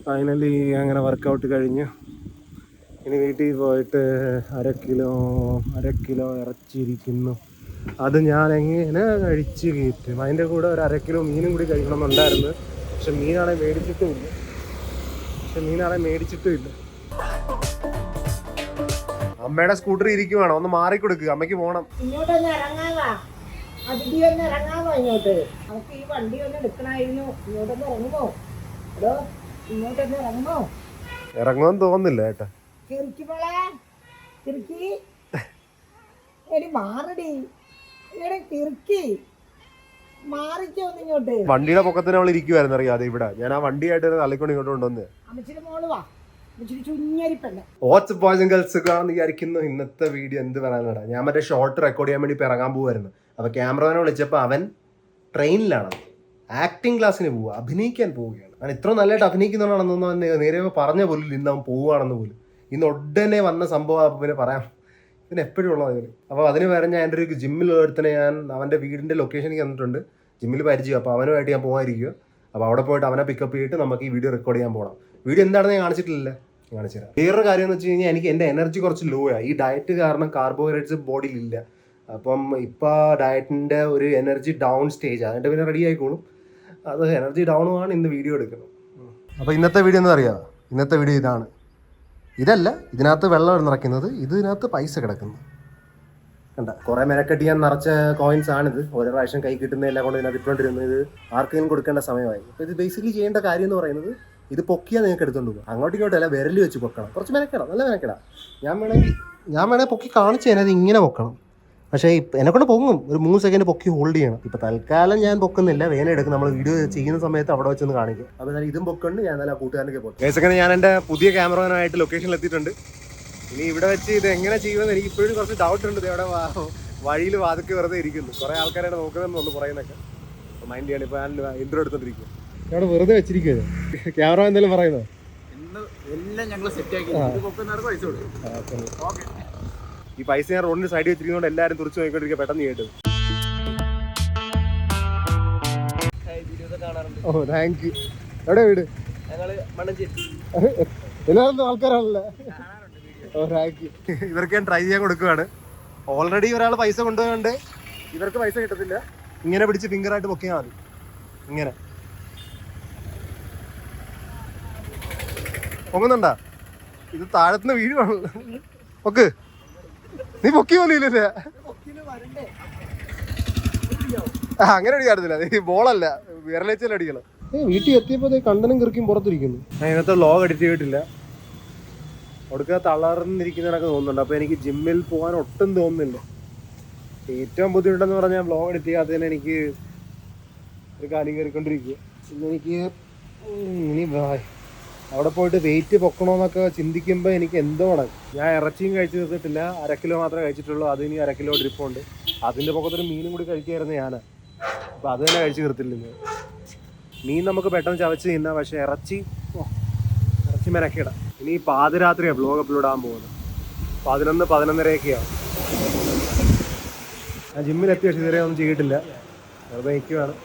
Finally അങ്ങനെ workout കഴിഞ്ഞ് ഇനി വീട്ടിൽ പോയിട്ട് അര കിലോ ഇറച്ചിരിക്കുന്നു. അത് ഞാൻ എങ്ങനെ കഴിച്ച് കയറ്റും. അതിൻ്റെ കൂടെ ഒരു 1/2 കിലോ മീനും കൂടി കഴിക്കണമെന്നുണ്ടായിരുന്നു. പക്ഷെ മീനാണെങ്കിൽ മേടിച്ചിട്ടുമില്ല. അമ്മയുടെ സ്കൂട്ടറിൽ ഇരിക്കുവാണോ? ഒന്ന് മാറിക്കൊടുക്കുക, അമ്മയ്ക്ക് പോകണം. ഇങ്ങോട്ടൊന്ന് ഇറങ്ങാവാ, അതിഥിയൊന്ന് ഇറങ്ങാവോ ഇങ്ങോട്ട്? നമുക്ക് ഈ വണ്ടി ഒന്ന് എടുക്കണമായിരുന്നു. ഇങ്ങോട്ടൊന്ന് ഇറങ്ങുമോ? അതോ ഇങ്ങോട്ടൊന്ന് ഇറങ്ങുമോ? ഇറങ്ങുമെന്ന് തോന്നുന്നില്ല ഏട്ടാ. ചെറുക്കി മോളെ, ചെറുക്കി എടി മാറടി, എടി ചെറുക്കി മാറിക്കോന്ന് ഇങ്ങോട്ട്. വണ്ടിയുടെ പൊക്കത്തിന് അവൾ ഇരിക്കുവായിരുന്നു അറിയാതെ ഇവിടെ. ഞാൻ ആ വണ്ടിയായിട്ട് തള്ളിക്കൊണ്ട് ഇങ്ങോട്ട് കൊണ്ടുവന്ന്. അമ്മച്ചിയുടെ മോള് വാ, അമ്മച്ചിരി ചുഞ്ഞരിപ്പല്ലേ. വാട്സ് ബോയ്സ് ആൻഡ് ഗേൾസ് ആണെന്ന് വിചാരിക്കുന്നു. ഇന്നത്തെ വീഡിയോ എന്ത് പറയാനാണ്, ഞാൻ മറ്റേ ഷോർട്ട് റെക്കോർഡ് ചെയ്യാൻ വേണ്ടി ഇപ്പോൾ ഇറങ്ങാൻ പോകുമായിരുന്നു. അപ്പോൾ ക്യാമറമാനെ വിളിച്ചപ്പോൾ അവൻ ട്രെയിനിലാണ്, ആക്ടിങ് ക്ലാസ്സിന് പോവുക, അഭിനയിക്കാൻ പോവുകയാണ്. അവൻ ഇത്ര നല്ലതായിട്ട് അഭിനയിക്കുന്നതാണെന്നൊന്നും അവൻ നേരെ പറഞ്ഞ പോലും ഇന്ന് അവൻ പോവുകയാണെന്ന് പോലും. ഇന്ന് ഉടനെ വന്ന സംഭവം. അപ്പോൾ പിന്നെ പറയാം, പിന്നെ എപ്പോഴും ഉള്ളത്. അപ്പോൾ അതിന് പകരം ഞാൻ എൻ്റെ ഒരു ജിമ്മിൽ ഒരുത്തനെ ഞാൻ അവൻ്റെ വീടിൻ്റെ ലൊക്കേഷനിൽ തന്നിട്ടുണ്ട്. ജിമ്മിൽ പരിചയം. അപ്പോൾ അവനുമായിട്ട് ഞാൻ പോകാതിരിക്കുക. അപ്പോൾ അവിടെ പോയിട്ട് അവനെ പിക്കപ്പ് ചെയ്തിട്ട് നമുക്ക് ഈ വീഡിയോ റെക്കോർഡ് ചെയ്യാൻ പോകണം. വീഡിയോ എന്താണെന്ന് ഞാൻ കാണിച്ചിട്ടില്ല, കാണിച്ചു തരാം. വേറൊരു കാര്യം എന്ന് വെച്ച് കഴിഞ്ഞാൽ എനിക്ക് എൻ്റെ എനർജി കുറച്ച് ലോ ആണ്. ഈ ഡയറ്റ് കാരണം കാർബോഹൈഡ്രേറ്റ്സ് ബോഡിയിലില്ല. അപ്പം ഇപ്പോൾ ഡയറ്റിൻ്റെ ഒരു എനർജി ഡൗൺ സ്റ്റേജ്. അതിൻ്റെ പിന്നെ റെഡി ആയിക്കോളും. അത് എനർജി ഡൗണുമാണ് ഇന്ന് വീഡിയോ എടുക്കുന്നത്. അപ്പോൾ ഇന്നത്തെ വീഡിയോ എന്താ അറിയാം? ഇന്നത്തെ വീഡിയോ ഇതല്ല, ഇതിനകത്ത് വെള്ളം നിറയ്ക്കുന്നത്, ഇതിനകത്ത് പൈസ കിടക്കുന്നു. കണ്ട, കുറേ മെനക്കെട്ടി ഞാൻ നിറച്ച കോയിൻസ് ആണിത്. ഓരോ പ്രാവശ്യം കൈ കിട്ടുന്നതെല്ലാം കൊണ്ട് ഇതിനകത്ത് ഇട്ടുകൊണ്ടിരുന്നത്. ഇത് ആർക്കെങ്കിലും കൊടുക്കേണ്ട സമയമായി. അപ്പോൾ ഇത് ബേസിക്കലി ചെയ്യേണ്ട കാര്യം എന്ന് പറയുന്നത്, ഇത് പൊക്കിയാൽ നിങ്ങൾക്ക് എടുത്തുകൊണ്ട് പോകും. അങ്ങോട്ടേക്കോട്ടല്ല, വിരൽ വെച്ച് പൊക്കണം. കുറച്ച് മെനക്കെടാം, നല്ല മെനക്കെടാം. ഞാൻ വേണമെങ്കിൽ പൊക്കി കാണിച്ചു തരാം. അത് ഇങ്ങനെ പൊക്കണം. പക്ഷേ എന്നെക്കൊണ്ട് പൊങ്ങും. ഒരു 3 സെക്കൻഡ് പൊക്കി ഹോൾഡ് ചെയ്യണം. ഇപ്പോൾ തൽക്കാലം ഞാൻ പൊക്കുന്നില്ല, വേന എടുക്കും. നമ്മൾ വീഡിയോ ചെയ്യുന്ന സമയത്ത് അവിടെ വെച്ചൊന്ന് കാണിക്കും. അപ്പോൾ ഞാൻ ഇതും പൊക്കൊണ്ട് ഞാൻ നല്ല കൂട്ടുകാരനൊക്കെ പോകും. കേസൊക്കെ ഞാൻ എൻ്റെ പുതിയ ക്യാമറമാനായിട്ട് ലൊക്കേഷനിൽ എത്തിയിട്ടുണ്ട്. ഇനി ഇവിടെ വെച്ച് ഇത് എങ്ങനെ ചെയ്യുമെന്ന് എനിക്ക് ഇപ്പോഴും കുറച്ച് ഡൗട്ട് ഉണ്ട്. ഇവിടെ വഴിയിൽ വാതൊക്കെ വെറുതെ ഇരിക്കുന്നു. കുറേ ആൾക്കാരായിട്ട് നോക്കുന്നതെന്ന് ഒന്ന് പറയുന്നൊക്കെ മൈൻഡ് ചെയ്യണം. ഇപ്പോൾ ഞാൻ ഇൻട്രോ എടുത്തോണ്ടിരിക്കും. ഇവിടെ വെറുതെ വെച്ചിരിക്കുന്നത്. ക്യാമറ എന്തെങ്കിലും പറയുന്നോ? ഈ പൈസ ഞാൻ റോഡിന് സൈഡിൽ വെച്ചിരിക്കുന്നതുകൊണ്ട് എല്ലാവരും തുറച്ചു നോക്കിക്കൊണ്ടിരിക്കുക. പെട്ടെന്ന് കേട്ടത്. ഓ താങ്ക് യു. എവിടെ വീട്? എല്ലാവരും ആൾക്കാരാണല്ലേ? ഓ താങ്ക് യു. ഇവർക്ക് ഞാൻ ട്രൈ ചെയ്യാൻ കൊടുക്കുകയാണ്. ഓൾറെഡി ഒരാൾ പൈസ കൊണ്ടുപോകുന്നുണ്ട്. ഇവർക്ക് പൈസ കിട്ടത്തില്ല. ഇങ്ങനെ പിടിച്ച് ഫിംഗറായിട്ട് പൊക്കിയാൽ മതി. ഇങ്ങനെ പൊങ്ങുന്നുണ്ടാ? ഇത് താഴത്തുനിന്ന് വീഴുവാണല്ലോ. പൊക്ക്, നീ പൊക്കി പോലില്ലേ? അങ്ങനെ അടിക്കാറില്ല. നീ ബോളല്ല, വിരലേച്ചല്ല അടിക്കണം. വീട്ടിൽ എത്തിയപ്പോൾ കണ്ടനും കിറക്കും പുറത്തിരിക്കുന്നു. ഞാൻ ഇന്നത്തെ വ്ലോഗ് എഡിറ്റ് ചെയ്തിട്ടില്ല. ഒടുക്ക തളർന്നിരിക്കുന്നതൊക്കെ തോന്നുന്നുണ്ട്. അപ്പോൾ എനിക്ക് ജിമ്മിൽ പോകാൻ ഒട്ടും തോന്നുന്നില്ല. ഏറ്റവും ബുദ്ധിമുട്ടെന്ന് പറഞ്ഞാൽ വ്ലോഗ് എഡിറ്റ് ചെയ്യാത്തതിന് എനിക്ക് ഒരു കാര്യം കയറിക്കൊണ്ടിരിക്കുക. ഇന്നെനിക്ക് ഇനി അവിടെ പോയിട്ട് വെയിറ്റ് പൊക്കണമെന്നൊക്കെ ചിന്തിക്കുമ്പോൾ എനിക്ക് എന്തോ നടക്കും. ഞാൻ ഇറച്ചിയും കഴിച്ചു തീർത്തിട്ടില്ല. 1/2 കിലോ മാത്രമേ കഴിച്ചിട്ടുള്ളൂ. അത് ഇനി 1/2 കിലോ ഡ്രിപ്പുണ്ട്. അതിൻ്റെ പൊക്കത്തൊരു മീനും കൂടി കഴിക്കായിരുന്നു ഞാൻ. അപ്പോൾ അത് തന്നെ കഴിച്ച് തീർത്തില്ല. മീൻ നമുക്ക് പെട്ടെന്ന് ചവച്ച് തിന്നാം. പക്ഷേ ഇറച്ചി മെനക്കിടാം. ഇനി പാതിരാത്രിയാണ് വ്ലോഗ് അപ്ലോഡ് ആകാൻ പോകുന്നത്. 11-11:30ഒക്കെയാണ്. ഞാൻ ജിമ്മിലെത്തി. പക്ഷേ ഇതുവരെ ഒന്നും ചെയ്തിട്ടില്ല. വെറുതെ നിൽക്കുകയാണ്.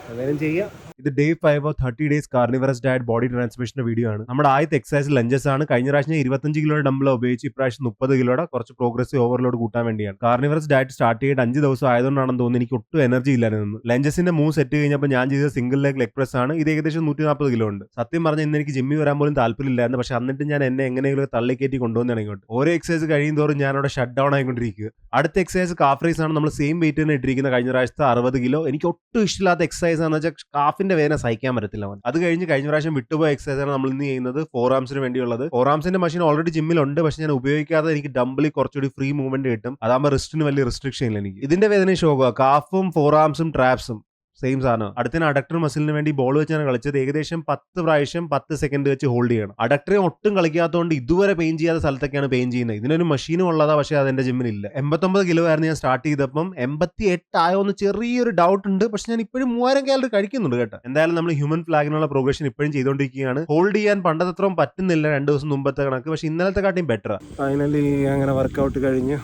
എന്തെങ്കിലും ചെയ്യാം. ഇത് day 5 of 30 days carnivorous diet body ട്രാൻസ്മിഷന്റെ വീഡിയോ ആണ്. നമ്മുടെ ആദ്യത്തെ എക്സസൈസ് ലഞ്ചസ് ആണ്. കഴിഞ്ഞ പ്രാവശ്യം 25 കിലോയുടെ ഡംബിൾ ഉപയോഗിച്ച് ഇപ്രാവശ്യം 30 കിലോയുടെ കുറച്ച് പ്രോഗ്രസീവ് ഓവർലോഡ് കൂട്ടാൻ വേണ്ടിയാണ്. കാർണിവറസ് ഡയറ്റ് സ്റ്റാർട്ട് ചെയ്തിട്ട് 5 ദിവസം ആയതുകൊണ്ടാണെന്ന് തോന്നുന്നു എനിക്ക് ഒട്ടും എനർജി ഇല്ലായിരുന്നു. ലഞ്ചസിന്റെ 3 സെറ്റ് കഴിഞ്ഞപ്പോൾ ഞാൻ ചെയ്ത സിംഗിൾ ലെഗ് പ്രസ് ആണ്. ഇത് ഏകദേശം 140 കിലോ ഉണ്ട്. സത്യം പറഞ്ഞാൽ ഇന്ന് എനിക്ക് ജിമ്മിൽ വരാൻ പോലും താല്പര്യമില്ലായിരുന്നു. പക്ഷെ എന്നിട്ട് ഞാൻ എന്നെ എങ്ങനെയെങ്കിലും തള്ളിക്കയറ്റി കൊണ്ടുവന്നാണ് ഇങ്ങോട്ട്. ഓരോ എക്സസൈസ് കഴിയും തോറും ഞാൻ അവിടെ ഷട്ട് ഡൗൺ ആയിക്കൊണ്ടിരിക്കുക. അടുത്ത എക്സസൈസ് കാഫ് റൈസ് ആണ്. നമ്മൾ സെയിം വെയിറ്റ് തന്നെ ഇട്ടിരിക്കുന്ന കഴിഞ്ഞ പ്രാവശ്യത്തെ 60 കിലോ. എനിക്ക് ഒട്ടും ഇഷ്ടമില്ലാത്ത എക്സസൈസ് ആണെന്ന് വെച്ചാൽ കാഫിന്റെ വേദന സഹിക്കാൻ പറ്റത്തില്ല. അത് കഴിഞ്ഞ് കഴിഞ്ഞ പ്രാവശ്യം വിട്ടുപോയ എക്സസൈസ് ആണ് നമ്മൾ ഇന്ന് ചെയ്യുന്നത്. 4 ആംസിന് വേണ്ടിയുള്ളത്. 4 ആംസിന്റെ മെഷീൻ ഓൾറെഡി ജിമ്മിലുണ്ട്. പക്ഷെ ഞാൻ ഉപയോഗിക്കാതെ എനിക്ക് ഡംബിളിൽ കുറച്ചുകൂടി ഫ്രീ മൂവ്മെന്റ് കിട്ടും. അതാകുമ്പോൾ റിസ്റ്റിന് വലിയ റെസ്ട്രിക്ഷൻ ഇല്ല എനിക്ക്. ഇതിന്റെ വേദന ഷോക്കുക. കാഫും 4 ആംസും ട്രാപ്സും സെയിം സാധനം. അടുത്ത അഡക്ടർ മസിലിന് വേണ്ടി ബോൾ വെച്ചാണ് കളിച്ചത്. ഏകദേശം 10 പ്രാവശ്യം 10 സെക്കൻഡ് വെച്ച് ഹോൾഡ് ചെയ്യണം. അഡക്ടറെ ഒട്ടും കളിക്കാത്തതുകൊണ്ട് ഇതുവരെ പെയിൻ ചെയ്യാത്ത സ്ഥലത്തൊക്കെയാണ് പെയിൻ ചെയ്യുന്നത്. ഇതിനൊരു മെഷീനും ഉള്ളതാ, പക്ഷേ അതെന്റെ ജിമ്മിലില്ല. 89 കിലോ ആയിരുന്നു ഞാൻ സ്റ്റാർട്ട് ചെയ്തപ്പം. 88 ആയോന്ന് ചെറിയൊരു ഡൗട്ട് ഉണ്ട്. പക്ഷെ ഞാൻ ഇപ്പോഴും 3000 കാലറി കഴിക്കുന്നുണ്ട് കേട്ടോ. എന്തായാലും നമ്മൾ ഹ്യൂമൻ ഫ്ലാഗിനുള്ള പ്രോഗ്രഷൻ ഇപ്പോഴും ചെയ്തുകൊണ്ടിരിക്കുകയാണ്. ഹോൾഡ് ചെയ്യാൻ പണ്ടത്രയും പറ്റുന്നില്ല 2 ദിവസം മുമ്പത്തെ കണക്ക്. പക്ഷെ ഇന്നലത്തെ കാട്ടിയും ബെറ്റർ. ഫൈനലി അങ്ങനെ വർക്കൗട്ട് കഴിഞ്ഞ്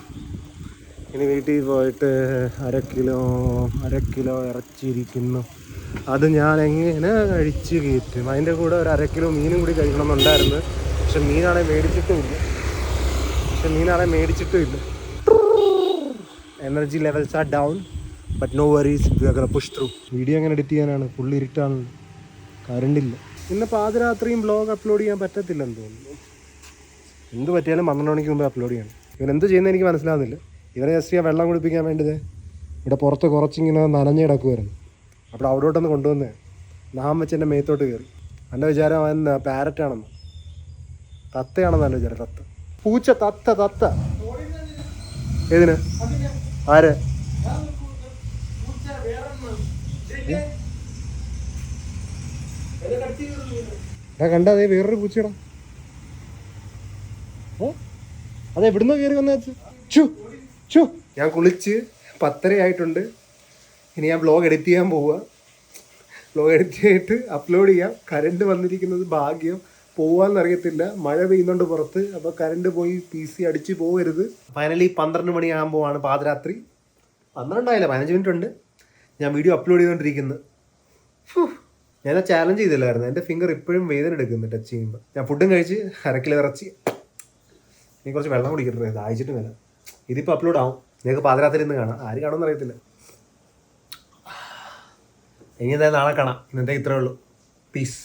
ഇനി വീട്ടിൽ പോയിട്ട് 1/2 കിലോ ഇറച്ചിരിക്കുന്നു. അത് ഞാൻ എങ്ങനെ കഴിച്ച് കയറ്റും. അതിൻ്റെ കൂടെ ഒരു 1/2 കിലോ മീനും കൂടി കഴിക്കണമെന്നുണ്ടായിരുന്നു. പക്ഷെ മീനാണെങ്കിൽ മേടിച്ചിട്ടുമില്ല. Energy levels are down, but no worries, we are gonna push through. Video എങ്ങനെ എഡിറ്റ് ചെയ്യാനാണ്? ഫുള്ള് ഇരുട്ടാണ്, കറണ്ടില്ല. ഇന്ന് പാതിരാത്രിയും ബ്ലോഗ് അപ്ലോഡ് ചെയ്യാൻ പറ്റത്തില്ലെന്ന് തോന്നുന്നു. എന്ത് പറ്റിയാലും 12 മണിക്ക് മുമ്പ് അപ്ലോഡ് ചെയ്യണം. ഇവൻ എന്ത് ചെയ്യുന്നത് എനിക്ക് മനസ്സിലാവുന്നില്ല. ഇവനെ ജസ്റ്റ് ഞാൻ വെള്ളം കുടിപ്പിക്കാൻ വേണ്ടത് ഇവിടെ പുറത്ത് കുറച്ചിങ്ങനെ നനഞ്ഞ് കിടക്കുമായിരുന്നു. അപ്പോൾ അവിടോട്ടൊന്ന് കൊണ്ടുവന്നേ. നാം വെച്ച് എൻ്റെ മേത്തോട്ട് കയറി. എൻ്റെ വിചാരം അവൻ പാരറ്റാണെന്ന്, തത്തയാണെന്ന് എൻ്റെ വിചാരം. പൂച്ച, തത്ത. ഏതിന്? ആര്? കണ്ട അതേ വേറൊരു പൂച്ചയുടെ. അതെ എവിടുന്നോ കയറി വന്ന. ഞാൻ കുളിച്ച് 10:30 ആയിട്ടുണ്ട്. ഇനി ഞാൻ വ്ലോഗ് എഡിറ്റ് ചെയ്യാൻ പോവുക. വ്ലോഗ് എഡിറ്റ് ചെയ്തിട്ട് അപ്ലോഡ് ചെയ്യാം. കറണ്ട് വന്നിരിക്കുന്നത് ഭാഗ്യം. പോവാന്നറിയത്തില്ല, മഴ പെയ്യുന്നുണ്ട് പുറത്ത്. അപ്പോൾ കറണ്ട് പോയി PC അടിച്ച് പോകരുത്. ഫൈനലി 12 മണിയാകുമ്പോഴാണ് പാതിരാത്രി. 12 ആയില്ല, 15 മിനിറ്റ് ഉണ്ട്. ഞാൻ വീഡിയോ അപ്ലോഡ് ചെയ്തുകൊണ്ടിരിക്കുന്നത്. ഞാൻ ചാലഞ്ച് ചെയ്തില്ലായിരുന്നു. എൻ്റെ ഫിംഗർ ഇപ്പോഴും വേദന എടുക്കുന്നു ടച്ച് ചെയ്യുമ്പോൾ. ഞാൻ ഫുഡും കഴിച്ച് 1/2 കിലോ ഇറച്ചി. നീ കുറച്ച് വെള്ളം കുടിക്കട്ടെ, ദാഹിച്ചിട്ട് വേണം. ഇതിപ്പോൾ അപ്ലോഡ് ആവും. നിങ്ങൾക്ക് പാതിരാത്രി ഇന്ന് കാണാം. ആര് കാണുമെന്ന് അറിയത്തില്ല. ഇനി എന്തായാലും നാളെ കാണാം. ഇന്നത്തെ ഇത്രേ ഉള്ളൂ. പീസ്.